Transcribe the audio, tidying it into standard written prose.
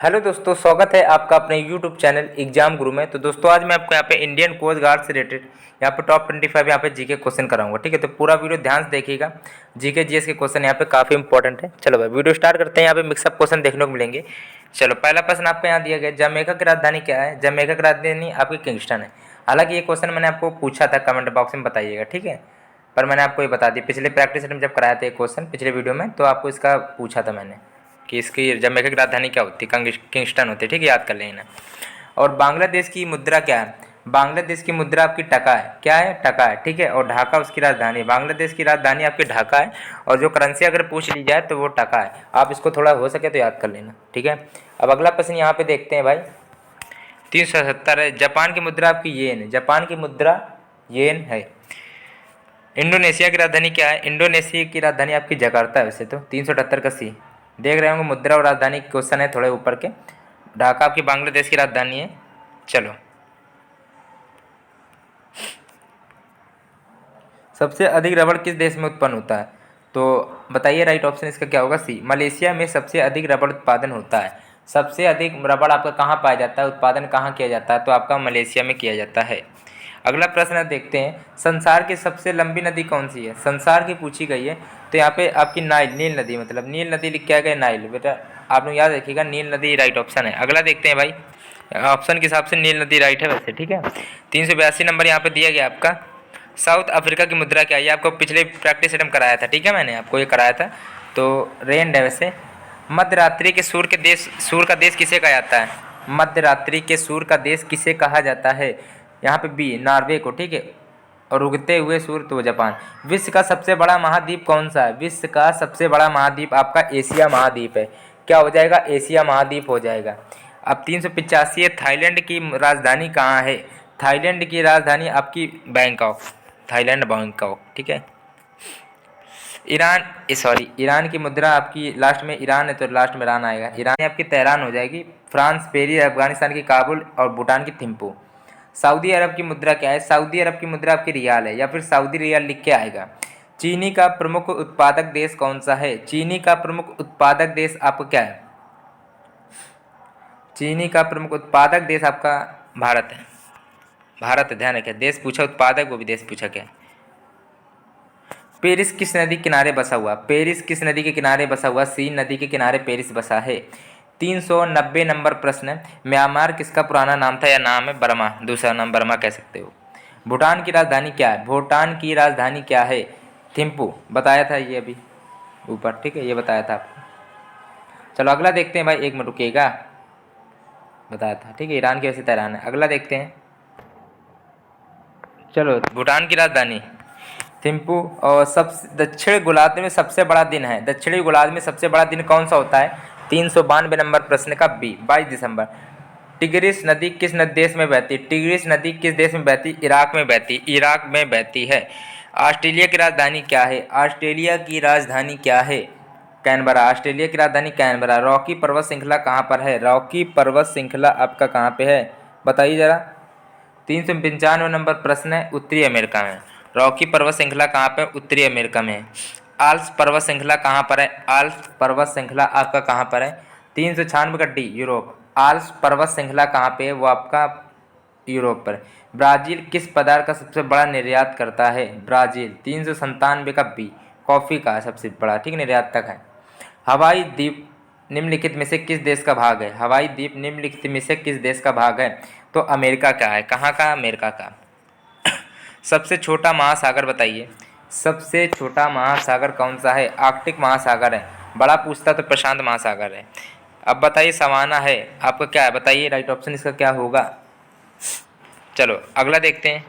Hello दोस्तों, स्वागत है आपका अपने यूट्यूब चैनल एग्जाम गुरु में। तो दोस्तों आज मैं आपको यहाँ पे इंडियन कोस्ट गार्ड से रिलेटेड यहाँ पे टॉप 25 यहाँ पे जीके क्वेश्चन कराऊंगा। ठीक है, तो पूरा वीडियो ध्यान से देखिएगा। जीके जीएस के क्वेश्चन यहाँ पे काफ़ी इंपॉर्टेंट है। चलो भाई वीडियो स्टार्ट करते हैं। यहाँ पे मिक्सअप क्वेश्चन देखने को मिलेंगे। चलो पहला प्रश्न आपको यहाँ दिया गया, जमैका की राजधानी क्या है? जमैका की राजधानी आपकी किंगस्टन है। हालांकि ये क्वेश्चन मैंने आपको पूछा था, कमेंट बॉक्स में बताइएगा, ठीक है। पर मैंने आपको ये बता दी, पिछले प्रैक्टिस में जब कराया था ये क्वेश्चन पिछले वीडियो में, तो आपको इसका पूछा था मैंने कि इसकी जमैका की राजधानी क्या होती है? किंगस्टन होती है, ठीक है, याद कर लेना। और बांग्लादेश की मुद्रा क्या है? बांग्लादेश की मुद्रा आपकी टका है। क्या है? टका है, ठीक है। और ढाका उसकी राजधानी है। बांग्लादेश की राजधानी आपकी ढाका है। और जो करेंसी अगर पूछ ली जाए तो वो टका है। आप इसको थोड़ा हो सके तो याद कर लेना, ठीक है। अब अगला प्रश्न यहाँ पे देखते हैं भाई, 370 है। जापान की मुद्रा आपकी येन है। जापान की मुद्रा येन है। इंडोनेशिया की राजधानी क्या है? इंडोनेशिया की राजधानी आपकी जकार्ता है। वैसे तो 378 का सी देख रहे होंगे, मुद्रा और राजधानी क्वेश्चन है थोड़े ऊपर के। ढाका आपकी बांग्लादेश की राजधानी है। चलो, सबसे अधिक रबड़ किस देश में उत्पन्न होता है? तो बताइए, राइट ऑप्शन इसका क्या होगा? सी, मलेशिया में सबसे अधिक रबड़ उत्पादन होता है। सबसे अधिक रबड़ आपका कहाँ पाया जाता है, उत्पादन कहाँ किया जाता है? तो आपका मलेशिया में किया जाता है। अगला प्रश्न देखते हैं, संसार की सबसे लंबी नदी कौन सी है? संसार की पूछी गई है। तो यहाँ पे आपकी नील नदी, मतलब नील नदी लिख के आ गया, नाइल। बेटा आप लोग याद रखिएगा, नील नदी राइट ऑप्शन है। अगला देखते हैं भाई, ऑप्शन के हिसाब से नील नदी राइट है वैसे, ठीक है। 382 नंबर यहाँ पे दिया गया आपका। साउथ अफ्रीका की मुद्रा क्या है? ये आपको पिछले प्रैक्टिस एटम कराया था, ठीक है, मैंने आपको ये कराया था। तो रेंड है वैसे। मध्य रात्रि के सूर का देश किसे कहा जाता है? मध्य रात्रि के सूर का देश किसे कहा जाता है? यहाँ पे बी, नॉर्वे को, ठीक है। और उगते हुए सूर्य तो जापान। विश्व का सबसे बड़ा महाद्वीप कौन सा है? विश्व का सबसे बड़ा महाद्वीप आपका एशिया महाद्वीप है। क्या हो जाएगा? एशिया महाद्वीप हो जाएगा। अब 385 है, थाईलैंड की राजधानी कहाँ है? थाईलैंड की राजधानी आपकी बैंकॉक। थाईलैंड बैंकॉक, ठीक है। ईरान की मुद्रा आपकी लास्ट में ईरान है तो लास्ट में ईरान आएगा। ईरान आपकी तेहरान हो जाएगी। फ्रांस पेरिस, अफगानिस्तान की काबुल और भूटान की थिम्पू। सऊदी अरब की मुद्रा क्या है? सऊदी अरब की मुद्रा आपकी रियाल है, या फिर सऊदी रियाल लिख के आएगा। चीनी का प्रमुख उत्पादक देश कौन सा है? चीनी का प्रमुख उत्पादक देश आपका क्या है? चीनी का प्रमुख उत्पादक देश आपका भारत है। भारत है, ध्यान रखें। देश पूछा उत्पादक, वो भी देश पूछा क्या है। पेरिस किस नदी के किनारे बसा हुआ? पेरिस किस नदी के किनारे बसा हुआ? सीन नदी के किनारे पेरिस बसा है। 390 नंबर प्रश्न है, म्यांमार किसका पुराना नाम था या नाम है? बर्मा, दूसरा नाम बर्मा कह सकते हो। भूटान की राजधानी क्या है? भूटान की राजधानी क्या है? थिम्पू, बताया था ये अभी ऊपर, ठीक है, ये बताया था आपको। चलो अगला देखते हैं भाई, एक मिनट रुकिएगा, बताया था, ठीक है। ईरान की वैसे तेहरान है। अगला देखते हैं। चलो, भूटान की राजधानी थिम्पू। और सब दक्षिण गोलार्ध में सबसे बड़ा दिन है, दक्षिणी गोलार्ध में सबसे बड़ा दिन कौन सा होता है? 392 नंबर प्रश्न का बी, 22 दिसंबर। टिग्रिस नदी किस देश में बहती? टिग्रिस नदी किस देश में बहती? इराक में बहती। इराक में बहती है। ऑस्ट्रेलिया की राजधानी क्या है? ऑस्ट्रेलिया की राजधानी क्या है? कैनबरा। ऑस्ट्रेलिया की राजधानी कैनबरा। रॉकी पर्वत श्रृंखला कहाँ पर है? रॉकी पर्वत श्रृंखला आपका कहाँ पे है? बताइए जरा। 395 नंबर प्रश्न है, उत्तरी अमेरिका में। रॉकी पर्वत श्रृंखला कहाँ पे? उत्तरी अमेरिका में। आल्प्स पर्वत श्रृंखला कहाँ पर है? आल्प्स पर्वत श्रृंखला आपका कहाँ पर है? 396 का डी, यूरोप। आल्प्स पर्वत श्रृंखला कहाँ पे है? वो आपका यूरोप पर। ब्राज़ील किस पदार्थ का सबसे बड़ा निर्यात करता है? ब्राज़ील। 397 का बी, कॉफ़ी का सबसे बड़ा, ठीक, निर्यात तक है। हवाई द्वीप निम्नलिखित में से किस देश का भाग है? हवाई द्वीप निम्नलिखित में से किस देश का भाग है? तो अमेरिका का है। कहाँ का? अमेरिका का। सबसे छोटा महासागर बताइए। सबसे छोटा महासागर कौन सा है? आर्कटिक महासागर है। बड़ा पूछता तो प्रशांत महासागर है। अब बताइए, सवाना है आपका क्या है? बताइए राइट ऑप्शन इसका क्या होगा? चलो अगला देखते हैं।